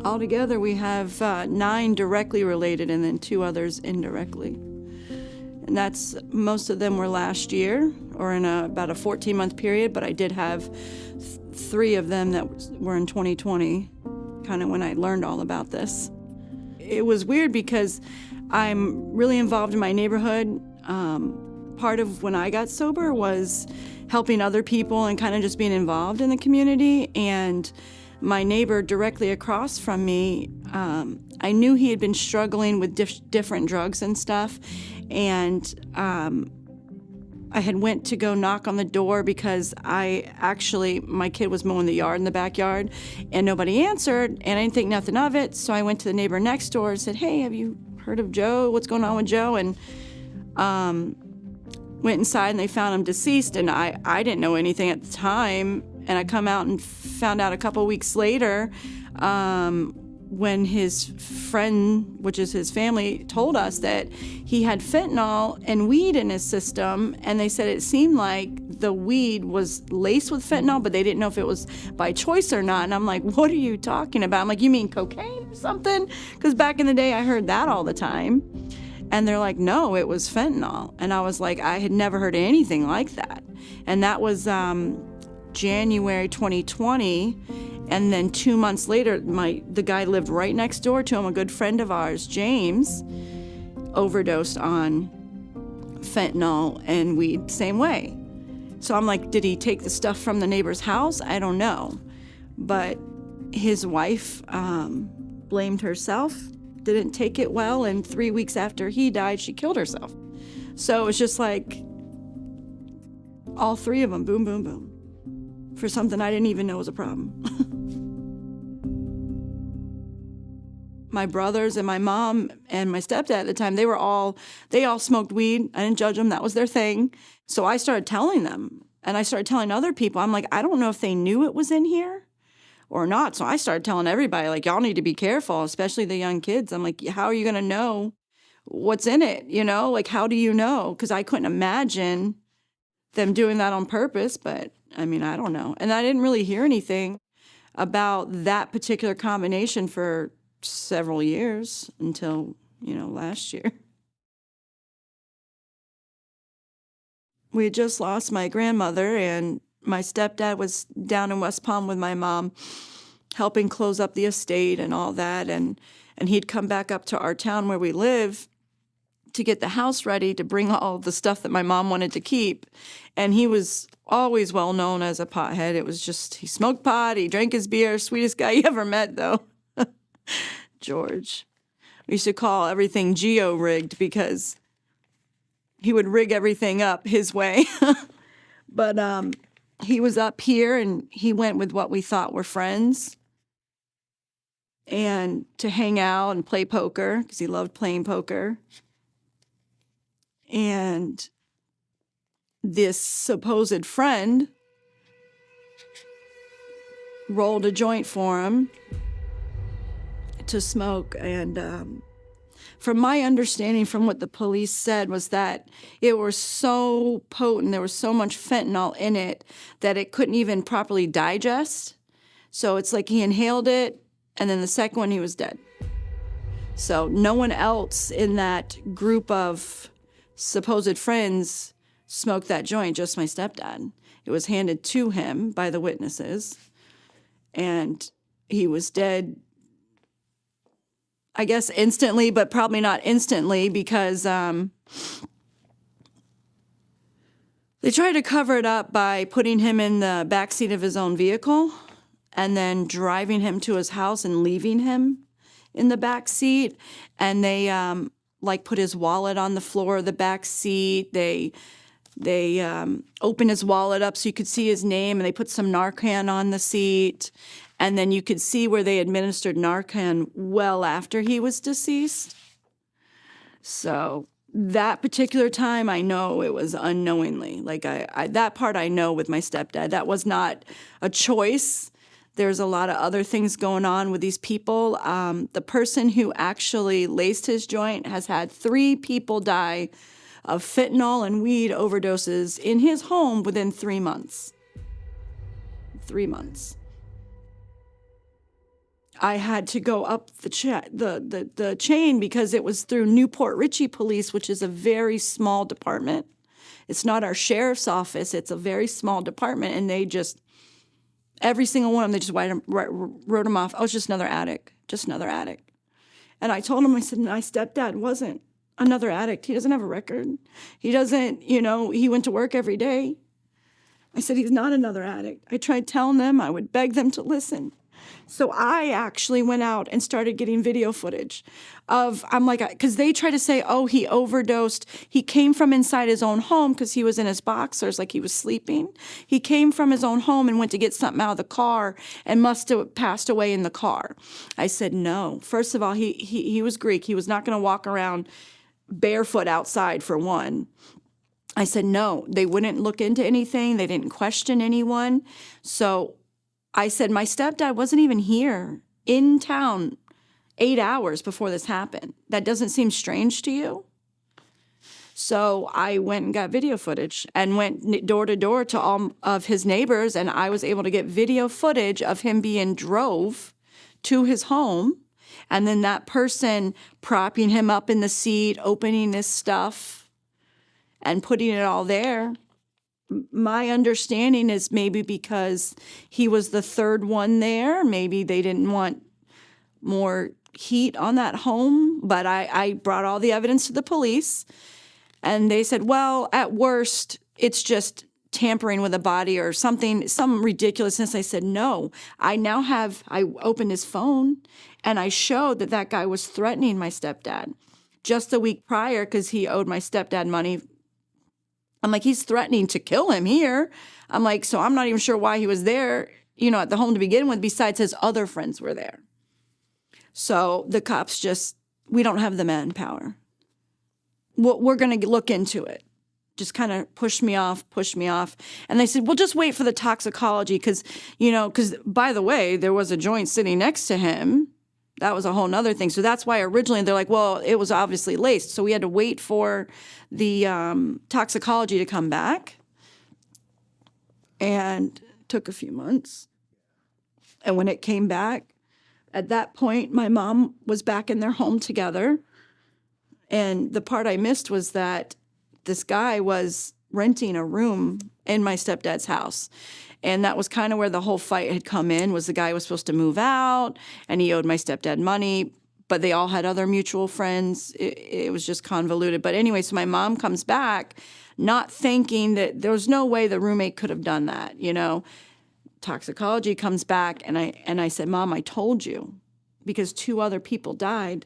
Altogether, we have 9 directly related and then 2 others indirectly. And most of them were last year or in about a 14-month period, but I did have 3 of them that were in 2020, kind of when I learned all about this. It was weird because I'm really involved in my neighborhood. Part of when I got sober was helping other people and kind of just being involved in the community. And my neighbor directly across from me, I knew he had been struggling with different drugs and stuff. And I had went to go knock on the door because my kid was mowing the yard in the backyard and nobody answered and I didn't think nothing of it. So I went to the neighbor next door and said, "Hey, have you heard of Joe? What's going on with Joe?" And went inside and they found him deceased, and I didn't know anything at the time. And I come out and found out a couple weeks later when his friend, which is his family, told us that he had fentanyl and weed in his system, and they said it seemed like the weed was laced with fentanyl, but they didn't know if it was by choice or not. And I'm like, "What are you talking about?" I'm like, "You mean cocaine or something?" Because back in the day, I heard that all the time. And they're like, "No, it was fentanyl." And I was like, I had never heard anything like that. And that was January 2020. And then 2 months later, the guy lived right next door to him, a good friend of ours, James, overdosed on fentanyl and weed, same way. So I'm like, did he take the stuff from the neighbor's house? I don't know. But his wife blamed herself, didn't take it well, and 3 weeks after he died, she killed herself. So it was just like all 3 of them, boom, boom, boom, for something I didn't even know was a problem. My brothers and my mom and my stepdad at the time, they all smoked weed. I didn't judge them. That was their thing. So I started telling them, and I started telling other people. I'm like, I don't know if they knew it was in here or not. So I started telling everybody, like, y'all need to be careful, especially the young kids. I'm like, how are you going to know what's in it? You know, like, how do you know? Because I couldn't imagine them doing that on purpose. But I mean, I don't know. And I didn't really hear anything about that particular combination for several years until, last year. We had just lost my grandmother, and my stepdad was down in West Palm with my mom, helping close up the estate and all that. And he'd come back up to our town where we live to get the house ready to bring all the stuff that my mom wanted to keep. And he was always well known as a pothead. It was just, he smoked pot, he drank his beer, sweetest guy you ever met, though. George. We used to call everything geo-rigged because he would rig everything up his way. But he was up here, and he went with what we thought were friends and to hang out and play poker because he loved playing poker. And this supposed friend rolled a joint for him to smoke. And from my understanding, from what the police said, was that it was so potent, there was so much fentanyl in it that it couldn't even properly digest. So it's like he inhaled it, and then the second one, he was dead. So no one else in that group of supposed friends smoked that joint, just my stepdad. It was handed to him by the witnesses, and he was dead, I guess instantly, but probably not instantly because they tried to cover it up by putting him in the backseat of his own vehicle and then driving him to his house and leaving him in the back seat. And they put his wallet on the floor of the back seat. They opened his wallet up so you could see his name, and they put some Narcan on the seat. And then you could see where they administered Narcan well after he was deceased. So that particular time, I know it was unknowingly. Like that part I know with my stepdad. That was not a choice. There's a lot of other things going on with these people. The person who actually laced his joint has had 3 people die of fentanyl and weed overdoses in his home within 3 months. 3 months. I had to go up the chain because it was through Newport Richey Police, which is a very small department. It's not our sheriff's office. It's a very small department, and they just, every single one of them, they just wrote them off. I was just another addict, just another addict. And I told him, I said, my stepdad wasn't another addict. He doesn't have a record. He doesn't, he went to work every day. I said, he's not another addict. I tried telling them, I would beg them to listen. So I actually went out and started getting video footage because they try to say, oh, he overdosed. He came from inside his own home because he was in his boxers like he was sleeping. He came from his own home and went to get something out of the car and must have passed away in the car. I said, no. First of all, he was Greek. He was not going to walk around barefoot outside, for one. I said, no, they wouldn't look into anything. They didn't question anyone. So I said, my stepdad wasn't even here in town 8 hours before this happened. That doesn't seem strange to you? So I went and got video footage and went door to door to all of his neighbors, and I was able to get video footage of him being drove to his home, and then that person propping him up in the seat, opening his stuff, and putting it all there. My understanding is maybe because he was the third one there, maybe they didn't want more heat on that home, but I brought all the evidence to the police, and they said, well, at worst, it's just tampering with a body or something, some ridiculousness. I said, no, I opened his phone, and I showed that guy was threatening my stepdad just the week prior because he owed my stepdad money. I'm like, he's threatening to kill him here. I'm like, so I'm not even sure why he was there, at the home to begin with, besides his other friends were there. So the cops we don't have the manpower. We're going to look into it. Just kind of pushed me off. And they said, well, just wait for the toxicology because by the way, there was a joint sitting next to him. That was a whole nother thing. So that's why originally they're like, well, it was obviously laced. So we had to wait for the toxicology to come back. And it took a few months. And when it came back, at that point, my mom was back in their home together. And the part I missed was that this guy was renting a room in my stepdad's house. And that was kind of where the whole fight had come in, was the guy was supposed to move out, and he owed my stepdad money, but they all had other mutual friends. It was just convoluted. But anyway, so my mom comes back, not thinking that there was no way the roommate could have done that, Toxicology comes back, and I said, Mom, I told you, because 2 other people died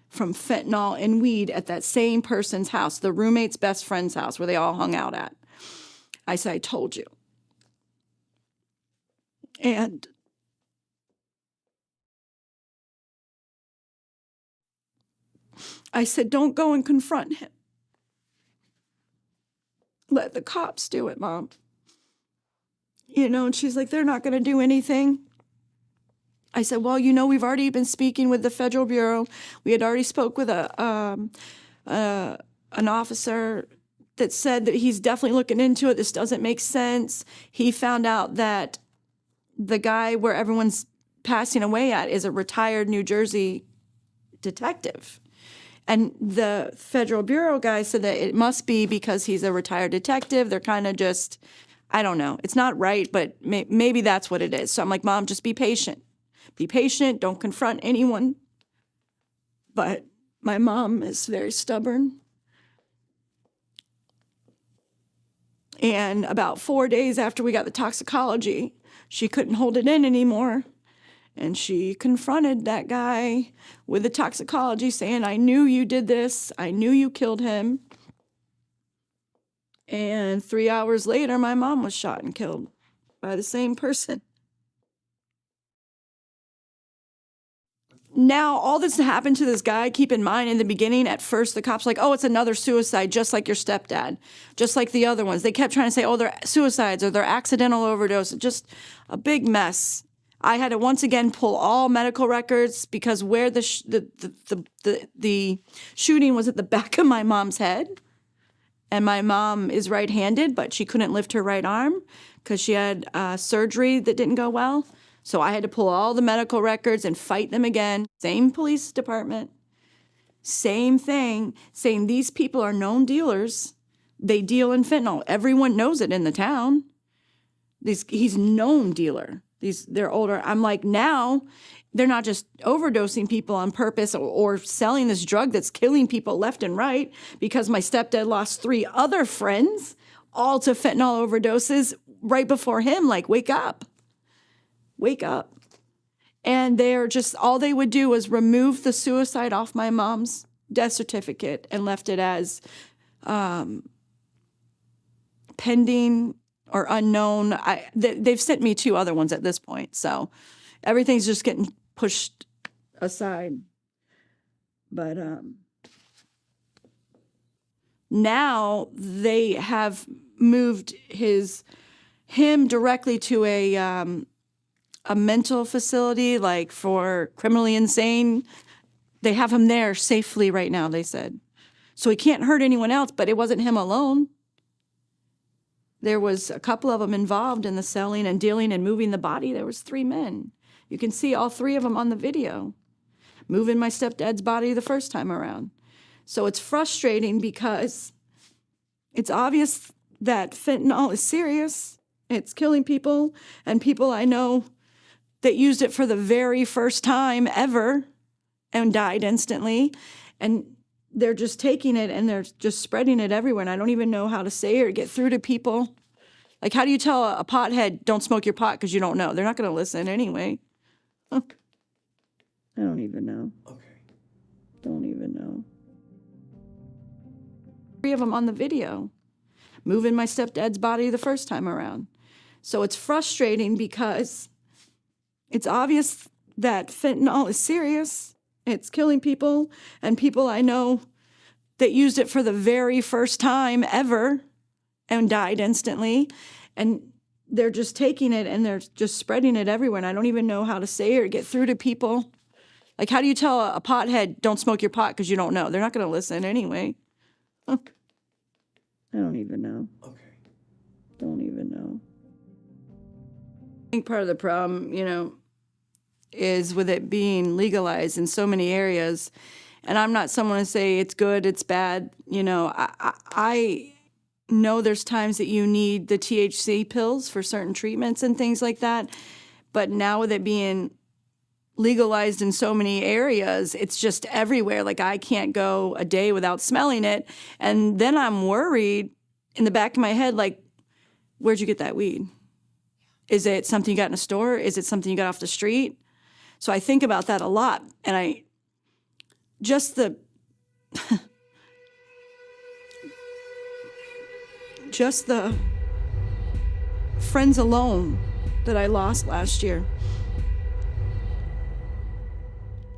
from fentanyl and weed at that same person's house, the roommate's best friend's house, where they all hung out at. I said, I told you. And I said, don't go and confront him. Let the cops do it, Mom. And she's like, they're not going to do anything. I said, well, we've already been speaking with the Federal Bureau. We had already spoke with an officer that said that he's definitely looking into it. This doesn't make sense. He found out that the guy where everyone's passing away at is a retired New Jersey detective. And the Federal Bureau guy said that it must be because he's a retired detective. They're kind of just, I don't know. It's not right, but maybe that's what it is. So I'm like, Mom, just be patient. Be patient. Don't confront anyone. But my mom is very stubborn. And about 4 days after we got the toxicology, she couldn't hold it in anymore. And she confronted that guy with the toxicology saying, I knew you did this. I knew you killed him. And 3 hours later, my mom was shot and killed by the same person. Now, all this happened to this guy. Keep in mind, in the beginning, at first, the cops were like, oh, it's another suicide, just like your stepdad, just like the other ones. They kept trying to say, oh, they're suicides or they're accidental overdose. Just a big mess. I had to once again pull all medical records because where the shooting was at the back of my mom's head. And my mom is right-handed, but she couldn't lift her right arm because she had surgery that didn't go well. So I had to pull all the medical records and fight them again. Same police department, same thing, saying these people are known dealers. They deal in fentanyl. Everyone knows it in the town. He's known dealer. They're older. I'm like, now they're not just overdosing people on purpose or selling this drug that's killing people left and right, because my stepdad lost 3 other friends all to fentanyl overdoses right before him. Like, wake up. Wake up. And they're just, all they would do was remove the suicide off my mom's death certificate and left it as pending or unknown. They've sent me 2 other ones at this point. So everything's just getting pushed aside. But now they have moved him directly to a mental facility, like for criminally insane. They have him there safely right now, they said. So he can't hurt anyone else, but it wasn't him alone. There was a couple of them involved in the selling and dealing and moving the body. There was 3 men. You can see all 3 of them on the video, moving my stepdad's body the first time around. So it's frustrating because it's obvious that fentanyl is serious. It's killing people, and people I know that used it for the very first time ever and died instantly. And they're just taking it and they're just spreading it everywhere. And I don't even know how to say it or get through to people. Like, how do you tell a pothead, don't smoke your pot, because you don't know? They're not going to listen anyway. I don't even know. Okay. Don't even know. 3 of them on the video, moving my stepdad's body the first time around. So it's frustrating because it's obvious that fentanyl is serious. It's killing people, and people I know that used it for the very first time ever and died instantly. And they're just taking it and they're just spreading it everywhere. And I don't even know how to say it or get through to people. Like, how do you tell a pothead, don't smoke your pot, because you don't know? They're not going to listen anyway. I don't even know. Okay. Don't even know. I think part of the problem, is with it being legalized in so many areas. And I'm not someone to say it's good, it's bad. I know there's times that you need the THC pills for certain treatments and things like that. But now with it being legalized in so many areas, it's just everywhere. Like, I can't go a day without smelling it. And then I'm worried in the back of my head, like, where'd you get that weed? Is it something you got in a store? Is it something you got off the street? So I think about that a lot. And just the friends alone that I lost last year.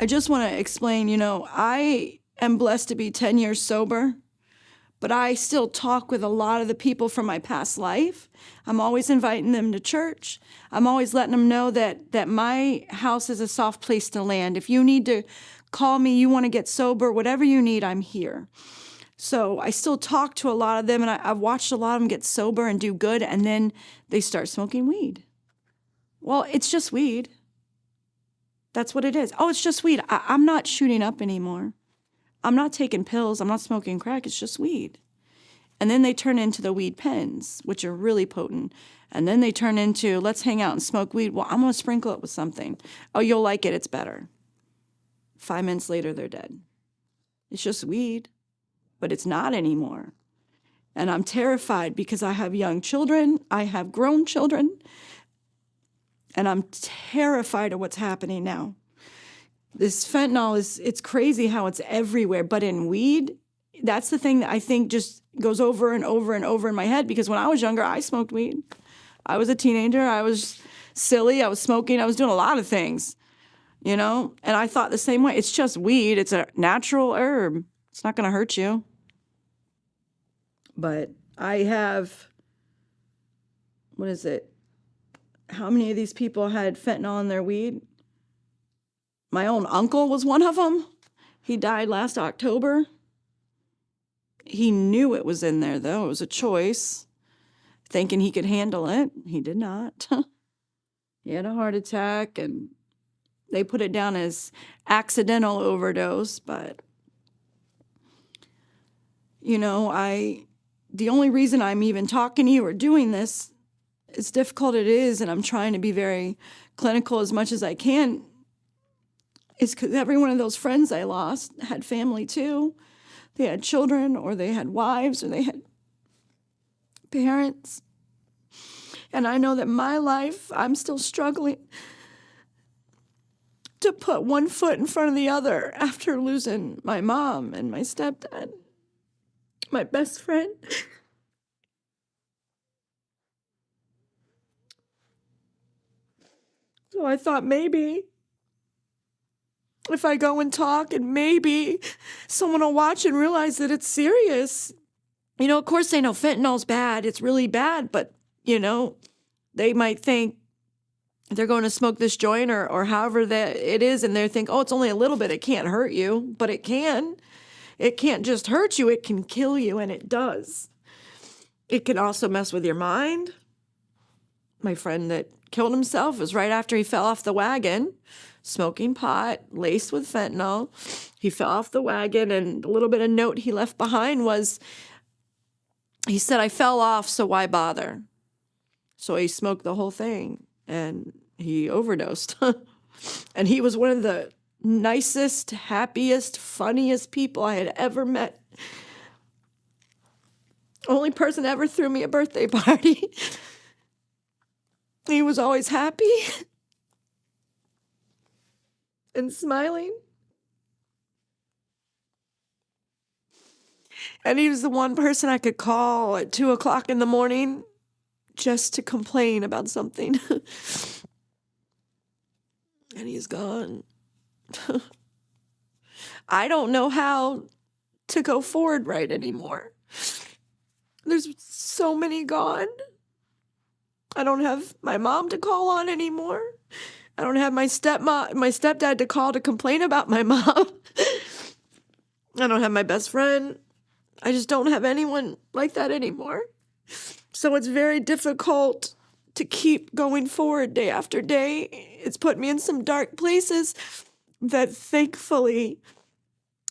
I just want to explain, I am blessed to be 10 years sober, but I still talk with a lot of the people from my past life. I'm always inviting them to church. I'm always letting them know that my house is a soft place to land. If you need to call me, you want to get sober, whatever you need, I'm here. So I still talk to a lot of them, and I've watched a lot of them get sober and do good, and then they start smoking weed. Well, it's just weed. That's what it is. Oh, it's just weed. I'm not shooting up anymore. I'm not taking pills. I'm not smoking crack. It's just weed. And then they turn into the weed pens, which are really potent. And then they turn into, let's hang out and smoke weed. Well, I'm going to sprinkle it with something. Oh, you'll like it. It's better. 5 minutes later, they're dead. It's just weed, but it's not anymore. And I'm terrified because I have young children. I have grown children. And I'm terrified of what's happening now. This fentanyl it's crazy how it's everywhere. But in weed, that's the thing that I think just goes over and over and over in my head. Because when I was younger, I smoked weed. I was a teenager. I was silly. I was smoking. I was doing a lot of things, And I thought the same way. It's just weed. It's a natural herb. It's not going to hurt you. But I have, what is it? How many of these people had fentanyl in their weed? My own uncle was one of them. He died last October. He knew it was in there, though. It was a choice, thinking he could handle it. He did not. He had a heart attack, and they put it down as accidental overdose. But, you know, the only reason I'm even talking to you or doing this, as difficult it is, and I'm trying to be very clinical as much as I can, is because every one of those friends I lost had family too. They had children, or they had wives, or they had parents. And I know that my life, I'm still struggling to put one foot in front of the other after losing my mom and my stepdad, my best friend. So I thought maybe if I go and talk, and maybe someone will watch and realize that it's serious. You know, of course they know fentanyl's bad. It's really bad. But, you know, they might think they're going to smoke this joint or however that it is, and they think, oh, it's only a little bit. It can't hurt you. But it can. It can't just hurt you. It can kill you, and it does. It can also mess with your mind. My friend that killed himself was right after he fell off the wagon, smoking pot, laced with fentanyl. He fell off the wagon, and a little bit of note he left behind was, he said, I fell off, so why bother? So he smoked the whole thing, and he overdosed. And he was one of the nicest, happiest, funniest people I had ever met. Only person ever threw me a birthday party. He was always happy and smiling. And he was the one person I could call at 2 o'clock in the morning just to complain about something. And he's gone. I don't know how to go forward right anymore. There's so many gone. I don't have my mom to call on anymore. I don't have my stepdad to call to complain about my mom. I don't have my best friend. I just don't have anyone like that anymore. So it's very difficult to keep going forward day after day. It's put me in some dark places that thankfully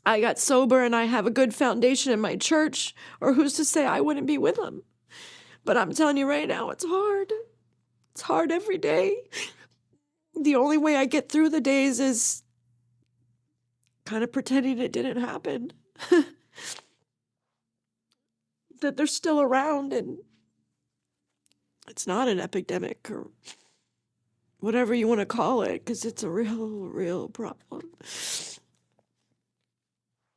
I got sober and I have a good foundation in my church, or who's to say I wouldn't be with them. But I'm telling you right now, it's hard. It's hard every day. The only way I get through the days is kind of pretending it didn't happen. That they're still around, and it's not an epidemic or whatever you want to call it, because it's a real problem.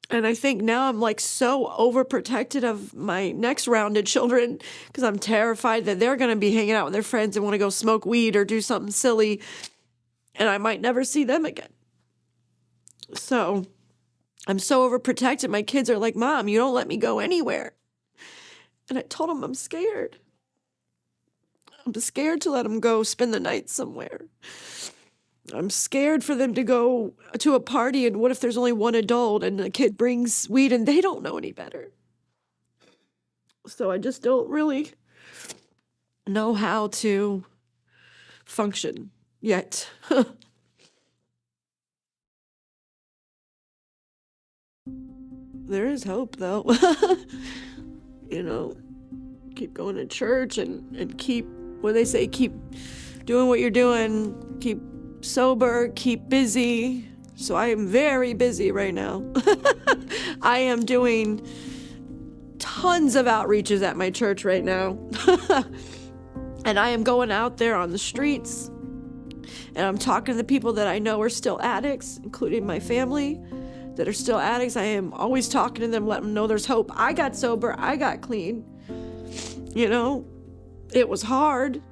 And I think now I'm like so overprotected of my next rounded children, because I'm terrified that they're going to be hanging out with their friends and want to go smoke weed or do something silly, and I might never see them again. So I'm so overprotected. My kids are like, Mom, you don't let me go anywhere. And I told them I'm scared. I'm scared to let them go spend the night somewhere. I'm scared for them to go to a party, and what if there's only one adult and the kid brings weed and they don't know any better? So I just don't really know how to function yet. There is hope, though. You know, keep going to church and keep, what they say, keep doing what you're doing, keep sober, keep busy. So I am very busy right now. I am doing tons of outreaches at my church right now. And I am going out there on the streets, and I'm talking to the people that I know are still addicts, including my family that are still addicts. I am always talking to them, letting them know there's hope. I got sober. I got clean. You know, it was hard,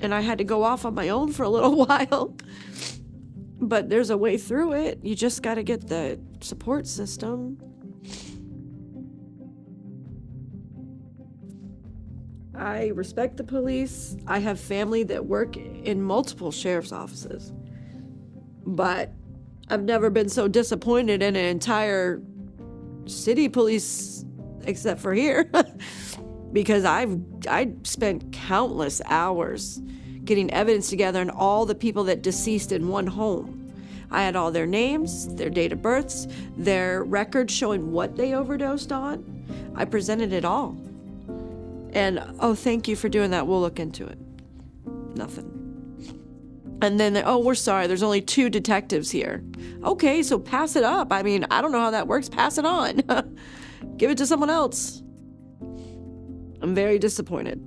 and I had to go off on my own for a little while, but there's a way through it. You just got to get the support system. I respect the police. I have family that work in multiple sheriff's offices, but I've never been so disappointed in an entire city police, except for here, because I spent countless hours getting evidence together on all the people that deceased in one home. I had all their names, their date of births, their records showing what they overdosed on. I presented it all. And, oh, thank you for doing that. We'll look into it. Nothing. And then, oh, we're sorry. There's only 2 detectives here. Okay, so pass it up. I mean, I don't know how that works. Pass it on. Give it to someone else. I'm very disappointed.